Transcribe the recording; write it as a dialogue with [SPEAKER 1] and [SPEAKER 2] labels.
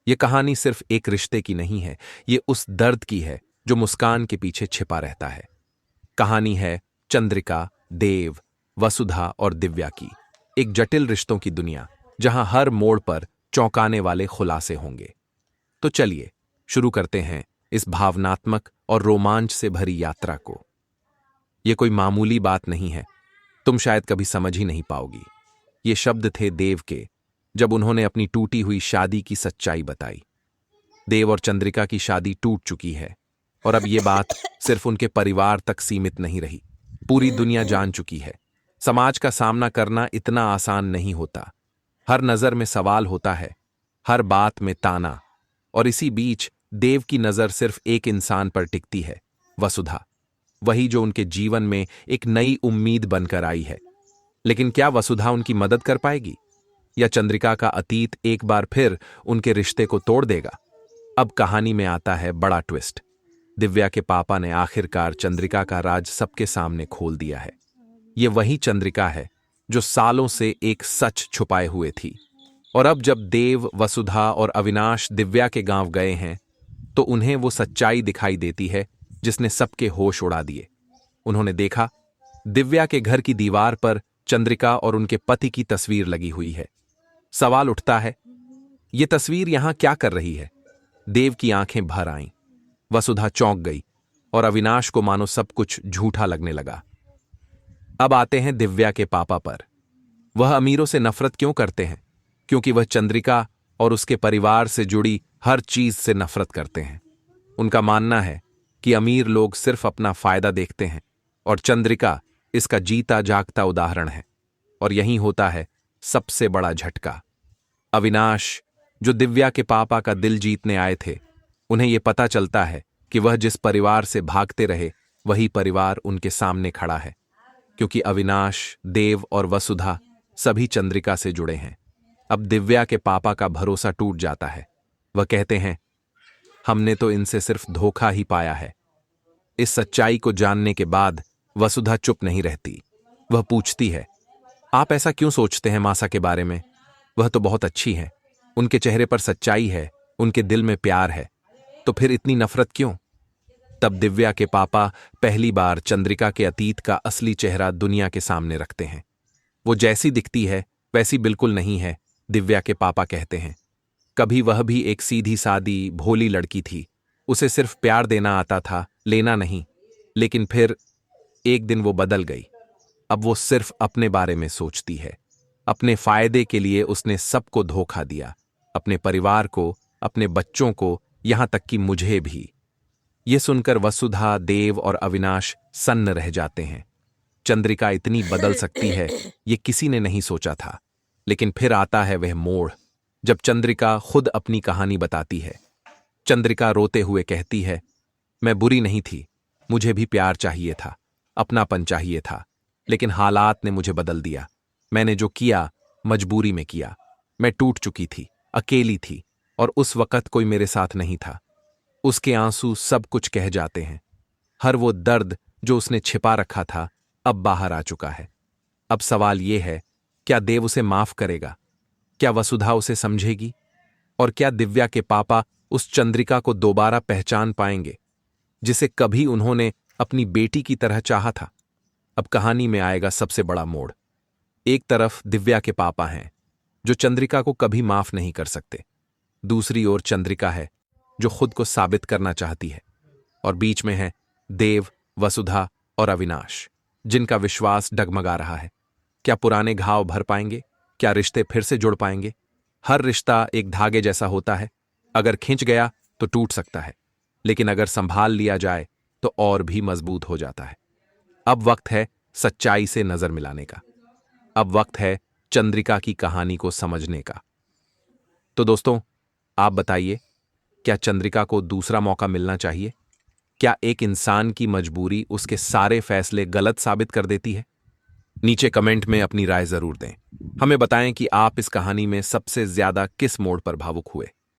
[SPEAKER 1] ये कहानी सिर्फ एक रिश्ते की नहीं है, ये उस दर्द की है जो मुस्कान के पीछे छिपा रहता है। कहानी है चंद्रिका, देव, वसुधा और दिव्या की, एक जटिल रिश्तों की दुनिया जहां हर मोड़ पर चौंकाने वाले खुलासे होंगे। तो चलिए शुरू करते हैं इस भावनात्मक और रोमांच से भरी यात्रा को। यह कोई मामूली बात नहीं है, तुम शायद कभी समझ ही नहीं पाओगी। ये शब्द थे देव के, जब उन्होंने अपनी टूटी हुई शादी की सच्चाई बताई। देव और चंद्रिका की शादी टूट चुकी है और अब ये बात सिर्फ उनके परिवार तक सीमित नहीं रही, पूरी दुनिया जान चुकी है। समाज का सामना करना इतना आसान नहीं होता, हर नजर में सवाल होता है, हर बात में ताना। और इसी बीच देव की नजर सिर्फ एक इंसान पर टिकती है, वसुधा, वही जो उनके जीवन में एक नई उम्मीद बनकर आई है। लेकिन क्या वसुधा उनकी मदद कर पाएगी, या चंद्रिका का अतीत एक बार फिर उनके रिश्ते को तोड़ देगा? अब कहानी में आता है बड़ा ट्विस्ट। दिव्या के पापा ने आखिरकार चंद्रिका का राज सबके सामने खोल दिया है। ये वही चंद्रिका है जो सालों से एक सच छुपाए हुए थी। और अब जब देव, वसुधा और अविनाश दिव्या के गांव गए हैं तो उन्हें वो सच्चाई दिखाई देती है जिसने सबके होश उड़ा दिए। उन्होंने देखा, दिव्या के घर की दीवार पर चंद्रिका और उनके पति की तस्वीर लगी हुई है। सवाल उठता है, ये तस्वीर यहां क्या कर रही है? देव की आंखें भर आईं, वसुधा चौंक गई और अविनाश को मानो सब कुछ झूठा लगने लगा। अब आते हैं दिव्या के पापा पर। वह अमीरों से नफरत क्यों करते हैं? क्योंकि वह चंद्रिका और उसके परिवार से जुड़ी हर चीज से नफरत करते हैं। उनका मानना है कि अमीर लोग सिर्फ अपना फायदा देखते हैं और चंद्रिका इसका जीता जागता उदाहरण है। और यहीं होता है सबसे बड़ा झटका। अविनाश, जो दिव्या के पापा का दिल जीतने आए थे, उन्हें यह पता चलता है कि वह जिस परिवार से भागते रहे वही परिवार उनके सामने खड़ा है। क्योंकि अविनाश, देव और वसुधा सभी चंद्रिका से जुड़े हैं। अब दिव्या के पापा का भरोसा टूट जाता है। वह कहते हैं, हमने तो इनसे सिर्फ धोखा ही पाया है। इस सच्चाई को जानने के बाद वसुधा चुप नहीं रहती। वह पूछती है, आप ऐसा क्यों सोचते हैं मासा के बारे में? वह तो बहुत अच्छी है, उनके चेहरे पर सच्चाई है, उनके दिल में प्यार है, तो फिर इतनी नफरत क्यों? तब दिव्या के पापा पहली बार चंद्रिका के अतीत का असली चेहरा दुनिया के सामने रखते हैं। वो जैसी दिखती है वैसी बिल्कुल नहीं है, दिव्या के पापा कहते हैं। कभी वह भी एक सीधी सादी भोली लड़की थी, उसे सिर्फ प्यार देना आता था, लेना नहीं। लेकिन फिर एक दिन वो बदल गई। अब वो सिर्फ अपने बारे में सोचती है। अपने फायदे के लिए उसने सबको धोखा दिया, अपने परिवार को, अपने बच्चों को, यहां तक कि मुझे भी। ये सुनकर वसुधा, देव और अविनाश सन्न रह जाते हैं। चंद्रिका इतनी बदल सकती है ये किसी ने नहीं सोचा था। लेकिन फिर आता है वह मोड़ जब चंद्रिका खुद अपनी कहानी बताती है। चंद्रिका रोते हुए कहती है, मैं बुरी नहीं थी, मुझे भी प्यार चाहिए था, अपनापन चाहिए था, लेकिन हालात ने मुझे बदल दिया। मैंने जो किया मजबूरी में किया। मैं टूट चुकी थी, अकेली थी, और उस वक्त कोई मेरे साथ नहीं था। उसके आंसू सब कुछ कह जाते हैं। हर वो दर्द जो उसने छिपा रखा था अब बाहर आ चुका है। अब सवाल यह है, क्या देव उसे माफ करेगा? क्या वसुधा उसे समझेगी? और क्या दिव्या के पापा उस चंद्रिका को दोबारा पहचान पाएंगे जिसे कभी उन्होंने अपनी बेटी की तरह चाहा था? अब कहानी में आएगा सबसे बड़ा मोड़। एक तरफ दिव्या के पापा हैं जो चंद्रिका को कभी माफ नहीं कर सकते। दूसरी ओर चंद्रिका है जो खुद को साबित करना चाहती है। और बीच में है देव, वसुधा और अविनाश, जिनका विश्वास डगमगा रहा है। क्या पुराने घाव भर पाएंगे? क्या रिश्ते फिर से जुड़ पाएंगे? हर रिश्ता एक धागे जैसा होता है, अगर खिंच गया तो टूट सकता है, लेकिन अगर संभाल लिया जाए तो और भी मजबूत हो जाता है। अब वक्त है सच्चाई से नजर मिलाने का। अब वक्त है चंद्रिका की कहानी को समझने का। तो दोस्तों, आप बताइए, क्या चंद्रिका को दूसरा मौका मिलना चाहिए? क्या एक इंसान की मजबूरी उसके सारे फैसले गलत साबित कर देती है? नीचे कमेंट में अपनी राय जरूर दें। हमें बताएं कि आप इस कहानी में सबसे ज्यादा किस मोड़ पर भावुक हुए।